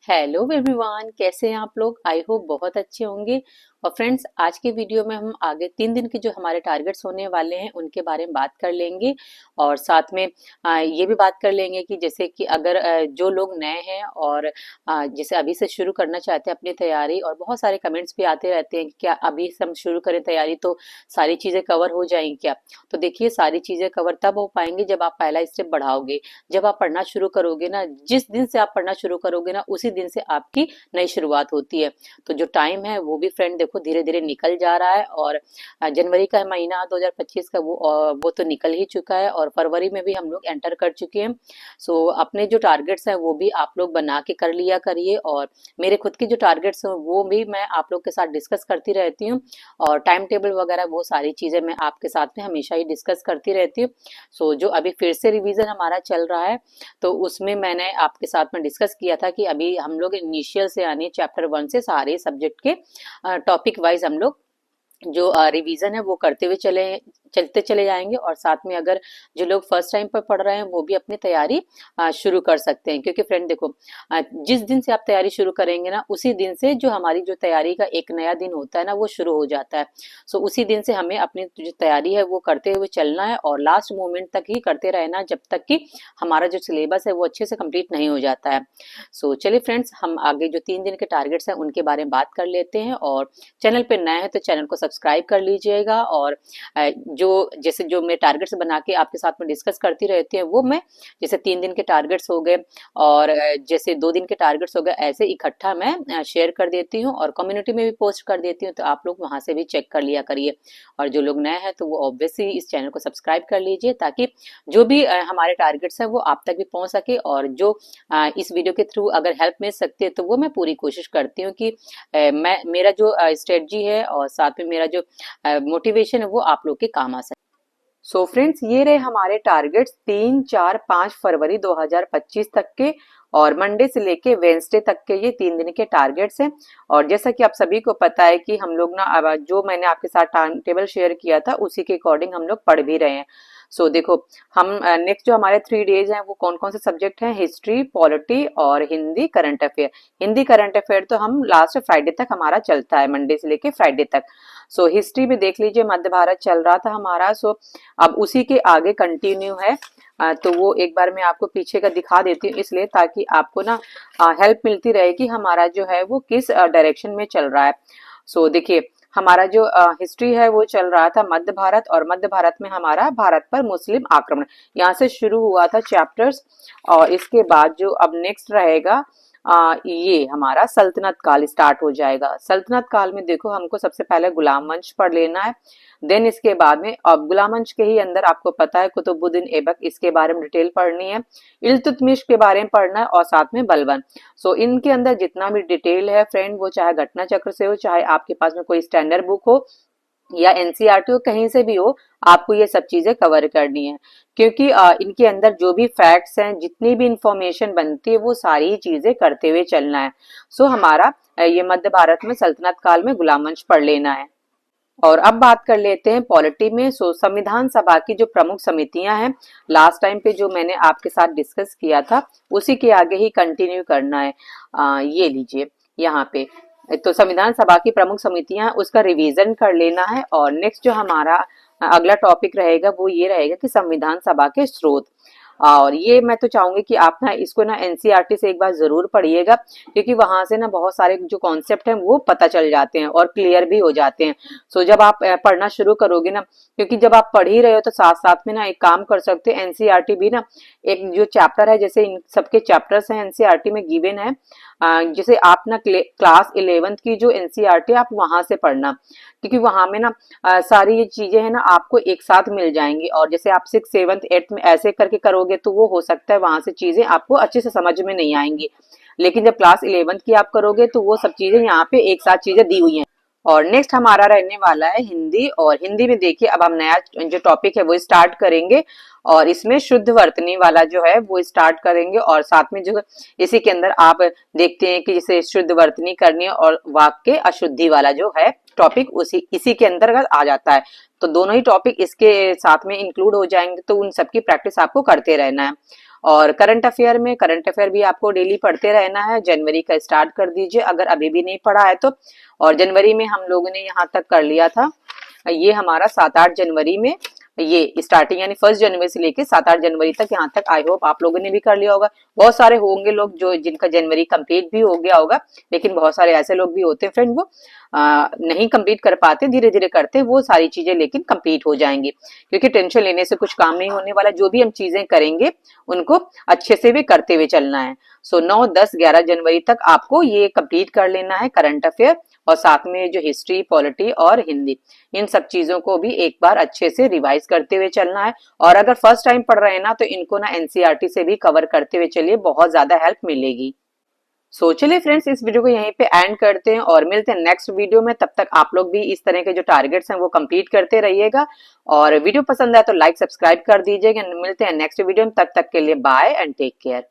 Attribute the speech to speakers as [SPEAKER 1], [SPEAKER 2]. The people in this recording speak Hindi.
[SPEAKER 1] हेलो एवरीवन, कैसे हैं आप लोग। आई होप बहुत अच्छे होंगे। और फ्रेंड्स, आज के वीडियो में हम आगे 3 दिन के जो हमारे टारगेट्स होने वाले हैं उनके बारे में बात कर लेंगे। और साथ में ये भी बात कर लेंगे कि जैसे कि अगर जो लोग नए हैं और जैसे अभी से शुरू करना चाहते हैं अपनी तैयारी, और बहुत सारे कमेंट्स भी आते रहते हैं कि क्या अभी से हम शुरू करें तैयारी तो सारी चीज़ें कवर हो जाएंगी क्या। तो देखिए, सारी चीज़ें कवर तब हो पाएंगी जब आप पहला स्टेप बढ़ाओगे। जब आप पढ़ना शुरू करोगे ना, जिस दिन से आप पढ़ना शुरू करोगे ना, उसी दिन से आपकी नई शुरुआत होती है। तो जो टाइम है वो भी फ्रेंड देखो धीरे धीरे निकल जा रहा है। और जनवरी का महीना 2025 का वो तो निकल ही चुका है, और फरवरी में भी हम लोग एंटर कर चुके हैं। सो अपने जो टारगेट्स हैं वो भी आप लोग बना के कर लिया करिए, और मेरे खुद के जो टारगेट्स हैं वो भी मैं आप लोग के साथ डिस्कस करती रहती हूँ। और टाइम टेबल वगैरह वो सारी चीज़ें मैं आपके साथ में हमेशा ही डिस्कस करती रहती हूँ। सो जो अभी फिर से रिवीजन हमारा चल रहा है, तो उसमें मैंने आपके साथ में डिस्कस किया था कि अभी हम लोग इनिशियल से यानी चैप्टर 1 से सारे सब्जेक्ट के टॉपिक वाइज हम लोग जो रिवीजन है वो करते हुए चलते चले जाएंगे। और साथ में अगर जो लोग फर्स्ट टाइम पर पढ़ रहे हैं वो भी अपनी तैयारी शुरू कर सकते हैं। क्योंकि फ्रेंड देखो, जिस दिन से आप तैयारी शुरू करेंगे ना, उसी दिन से जो हमारी जो तैयारी का एक नया दिन होता है ना, वो शुरू हो जाता है। सो उसी दिन से हमें अपनी जो तैयारी है वो करते हुए चलना है, और लास्ट मोमेंट तक ही करते रहना, जब तक कि हमारा जो सिलेबस है वो अच्छे से कंप्लीट नहीं हो जाता है। सो चलिए फ्रेंड्स, हम आगे जो 3 दिन के टारगेट्स हैं उनके बारे में बात कर लेते हैं। और चैनल पे नए हैं तो चैनल को सब्सक्राइब कर लीजिएगा। और जो मैं टारगेट्स बना के आपके साथ में डिस्कस करती रहती है, वो मैं जैसे 3 दिन के टारगेट्स हो गए और जैसे 2 दिन के टारगेट्स हो गए, ऐसे इकट्ठा मैं शेयर कर देती हूँ और कम्युनिटी में भी पोस्ट कर देती हूँ। तो आप लोग वहां से भी चेक कर लिया करिए। और जो लोग नए हैं तो वो ऑब्वियसली इस चैनल को सब्सक्राइब कर लीजिए, ताकि जो भी हमारे टारगेट्स हैं वो आप तक भी पहुंच सके। और जो इस वीडियो के थ्रू अगर हेल्प मिल सकती है तो वो मैं पूरी कोशिश करती हूँ कि मैं मेरा जो स्ट्रेटजी है और साथ में मेरा जो मोटिवेशन है वो आप लोग के काम आ सके। सो फ्रेंड्स, ये रहे हमारे टारगेट्स 3, 4, 5 फरवरी 2025 तक के, और मंडे से लेके वेंसडे तक के ये 3 दिन के टारगेट्स हैं। और जैसा कि आप सभी को पता है कि हम लोग ना अब जो मैंने आपके साथ टाइम टेबल शेयर किया था उसी के अकॉर्डिंग हम लोग पढ़ भी रहे हैं। सो देखो, हम नेक्स्ट जो हमारे 3 डेज हैं वो कौन कौन से सब्जेक्ट हैं, हिस्ट्री, पॉलिटी और Hindi current affair. Hindi current affair तो हम लास्ट फ्राइडे तक हमारा चलता है, मंडे से लेके फ्राइडे तक। सो हिस्ट्री भी देख लीजिए, मध्य भारत चल रहा था हमारा। सो अब उसी के आगे कंटिन्यू है। तो वो एक बार मैं आपको पीछे का दिखा देती हूँ, इसलिए ताकि आपको ना हेल्प मिलती रहे कि हमारा जो है वो किस डायरेक्शन में चल रहा है। सो देखिए, हमारा जो हिस्ट्री है वो चल रहा था मध्य भारत, और मध्य भारत में हमारा भारत पर मुस्लिम आक्रमण, यहाँ से शुरू हुआ था चैप्टर्स। और इसके बाद जो अब नेक्स्ट रहेगा ये हमारा सल्तनत काल स्टार्ट हो जाएगा। सल्तनत काल में देखो, हमको सबसे पहले गुलाम वंश पढ़ लेना है। देन इसके बाद में अब गुलाम वंश के ही अंदर आपको पता है कुतुबुद्दीन ऐबक, इसके बारे में डिटेल पढ़नी है। इल्तुतमिश के बारे में पढ़ना है, और साथ में बलबन। सो इनके अंदर जितना भी डिटेल है फ्रेंड, वो चाहे घटना चक्र से हो, चाहे आपके पास में कोई स्टैंडर्ड बुक हो या एनसीईआरटी हो, कहीं से भी हो, आपको ये सब चीजें कवर करनी है। क्योंकि इनके अंदर जो भी फैक्ट्स हैं, जितनी भी इंफॉर्मेशन बनती है, वो सारी चीजें करते हुए चलना है। सो हमारा ये मध्य भारत में सल्तनत काल में गुलाम वंश पढ़ लेना है। और अब बात कर लेते हैं पॉलिटी में। सो संविधान सभा की जो प्रमुख समितियां हैं, लास्ट टाइम पे जो मैंने आपके साथ डिस्कस किया था उसी के आगे ही कंटिन्यू करना है। ये लीजिए यहाँ पे, तो संविधान सभा की प्रमुख समितियां, उसका रिवीजन कर लेना है। और नेक्स्ट जो हमारा अगला टॉपिक रहेगा वो ये रहेगा कि संविधान सभा के स्रोत। और ये मैं तो चाहूंगी कि आप ना इसको ना एनसीईआरटी से एक बार जरूर पढ़िएगा, क्योंकि वहां से ना बहुत सारे जो कॉन्सेप्ट हैं वो पता चल जाते हैं और क्लियर भी हो जाते हैं। सो जब आप पढ़ना शुरू करोगे ना, क्योंकि जब आप पढ़ ही रहे हो तो साथ साथ में ना एक काम कर सकते हैं, एनसीईआरटी भी ना एक जो चैप्टर है, जैसे इन सबके चैप्टर्स हैं एनसीईआरटी में गिवन है, जैसे आप ना क्लास 11th की जो एनसीईआरटी आप वहां से पढ़ना, क्योंकि वहां में ना सारी ये चीजें है ना आपको एक साथ मिल जाएंगी। और जैसे आप 6, 7, 8 में ऐसे करके करोगे तो वो हो सकता है वहां से चीजें आपको अच्छे से समझ में नहीं आएंगी। लेकिन जब क्लास 11th की आप करोगे तो वो सब चीजें यहाँ पे एक साथ चीजें दी हुई हैं। और नेक्स्ट हमारा रहने वाला है हिंदी। और हिंदी में देखिए, अब हम नया जो टॉपिक है वो स्टार्ट करेंगे, और इसमें शुद्ध वर्तनी वाला जो है वो स्टार्ट करेंगे। और साथ में जो इसी के अंदर आप देखते हैं कि जैसे शुद्ध वर्तनी करनी है, और वाक्य अशुद्धि वाला जो है टॉपिक इसी के अंतर्गत आ जाता है। तो दोनों ही टॉपिक इसके साथ में इंक्लूड हो जाएंगे, तो उन सबकी प्रैक्टिस आपको करते रहना है। और करंट अफेयर भी आपको डेली पढ़ते रहना है। जनवरी का स्टार्ट कर दीजिए अगर अभी भी नहीं पढ़ा है तो। और जनवरी में हम लोगों ने यहाँ तक कर लिया था, ये हमारा 7-8 जनवरी में ये स्टार्टिंग, यानी 1 जनवरी से लेके 7-8 जनवरी तक यहाँ तक आई होप आप लोगों ने भी कर लिया होगा। बहुत सारे होंगे लोग जो जिनका जनवरी कंप्लीट भी हो गया होगा, लेकिन बहुत सारे ऐसे लोग भी होते हैं फ्रेंड वो नहीं कंप्लीट कर पाते, धीरे धीरे करते वो सारी चीजें लेकिन कंप्लीट हो जाएंगी, क्योंकि टेंशन लेने से कुछ काम नहीं होने वाला। जो भी हम चीजें करेंगे उनको अच्छे से भी करते हुए चलना है। सो 9, 10, 11 जनवरी तक आपको ये कंप्लीट कर लेना है करंट अफेयर, और साथ में जो हिस्ट्री, पॉलिटी और हिंदी, इन सब चीजों को भी एक बार अच्छे से रिवाइज करते हुए चलना है। और अगर फर्स्ट टाइम पढ़ रहे हैं ना, तो इनको ना एनसीईआरटी से भी कवर करते हुए चलिए, बहुत ज्यादा हेल्प मिलेगी। सो चलिए फ्रेंड्स, इस वीडियो को यहीं पे एंड करते हैं और मिलते हैं नेक्स्ट वीडियो में। तब तक आप लोग भी इस तरह के जो टारगेट्स हैं वो कंप्लीट करते रहिएगा, और वीडियो पसंद आए तो लाइक सब्सक्राइब कर दीजिएगा। मिलते हैं नेक्स्ट वीडियो में, तब तक के लिए बाय एंड टेक केयर।